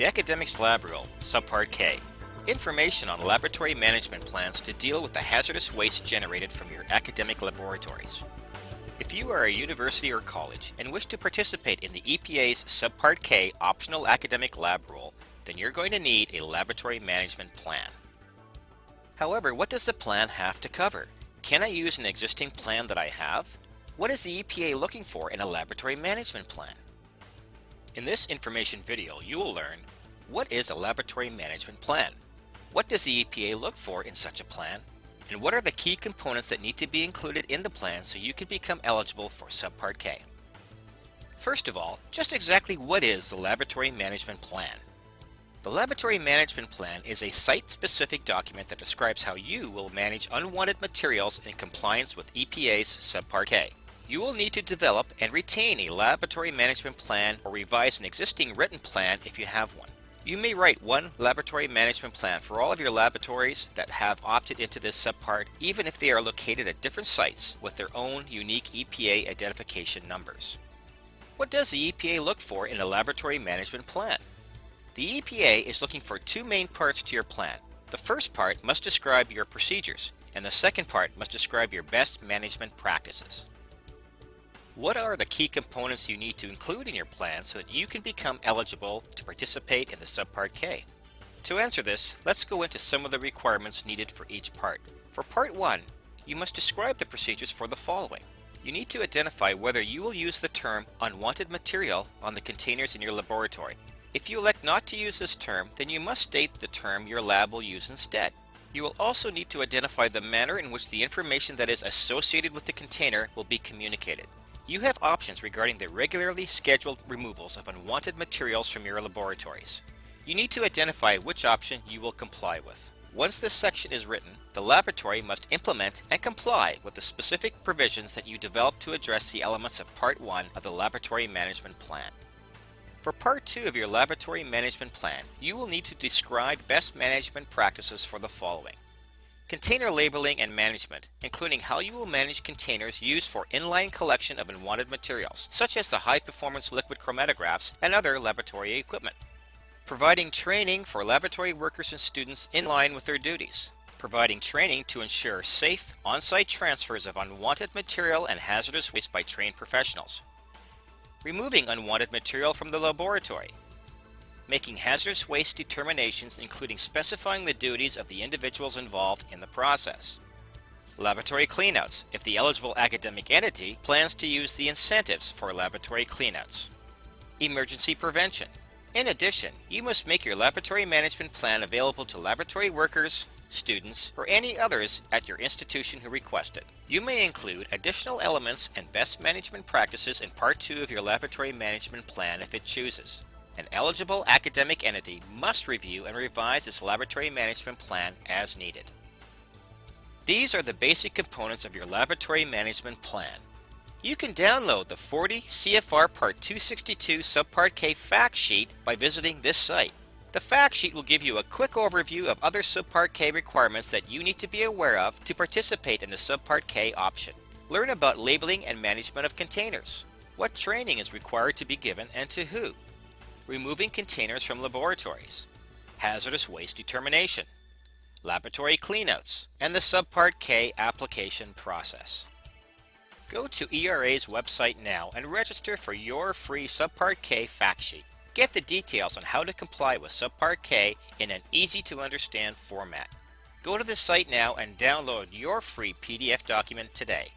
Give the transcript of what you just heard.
The Academics Lab Rule, Subpart K. Information on laboratory management plans to deal with the hazardous waste generated from your academic laboratories. If you are a university or college and wish to participate in the EPA's Subpart K optional academic lab rule, then you're going to need a laboratory management plan. However, what does the plan have to cover? Can I use an existing plan that I have? What is the EPA looking for in a laboratory management plan? In this information video, you will learn what is a laboratory management plan? What does the EPA look for in such a plan? And what are the key components that need to be included in the plan so you can become eligible for Subpart K? First of all, just exactly what is the laboratory management plan? The laboratory management plan is a site-specific document that describes how you will manage unwanted materials in compliance with EPA's Subpart K. You will need to develop and retain a laboratory management plan or revise an existing written plan if you have one. You may write one laboratory management plan for all of your laboratories that have opted into this subpart, even if they are located at different sites with their own unique EPA identification numbers. What does the EPA look for in a laboratory management plan? The EPA is looking for two main parts to your plan. The first part must describe your procedures, and the second part must describe your best management practices. What are the key components you need to include in your plan so that you can become eligible to participate in the Subpart K? To answer this, let's go into some of the requirements needed for each part. For Part 1, you must describe the procedures for the following. You need to identify whether you will use the term unwanted material on the containers in your laboratory. If you elect not to use this term, then you must state the term your lab will use instead. You will also need to identify the manner in which the information that is associated with the container will be communicated. You have options regarding the regularly scheduled removals of unwanted materials from your laboratories. You need to identify which option you will comply with. Once this section is written, the laboratory must implement and comply with the specific provisions that you develop to address the elements of Part 1 of the Laboratory Management Plan. For Part 2 of your Laboratory Management Plan, you will need to describe best management practices for the following. Container labeling and management, including how you will manage containers used for inline collection of unwanted materials, such as the high-performance liquid chromatographs and other laboratory equipment. Providing training for laboratory workers and students in line with their duties. Providing training to ensure safe, on-site transfers of unwanted material and hazardous waste by trained professionals. Removing unwanted material from the laboratory. Making hazardous waste determinations, including specifying the duties of the individuals involved in the process. Laboratory cleanouts, if the eligible academic entity plans to use the incentives for laboratory cleanouts. Emergency prevention. In addition, you must make your laboratory management plan available to laboratory workers, students, or any others at your institution who request it. You may include additional elements and best management practices in Part 2 of your laboratory management plan if it chooses. An eligible academic entity must review and revise its laboratory management plan as needed. These are the basic components of your laboratory management plan. You can download the 40 CFR Part 262 Subpart K fact sheet by visiting this site. The fact sheet will give you a quick overview of other Subpart K requirements that you need to be aware of to participate in the Subpart K option. Learn about labeling and management of containers. What training is required to be given and to who? Removing containers from laboratories, hazardous waste determination, laboratory cleanouts, and the Subpart K application process. Go to ERA's website now and register for your free Subpart K fact sheet. Get the details on how to comply with Subpart K in an easy-to-understand format. Go to the site now and download your free PDF document today.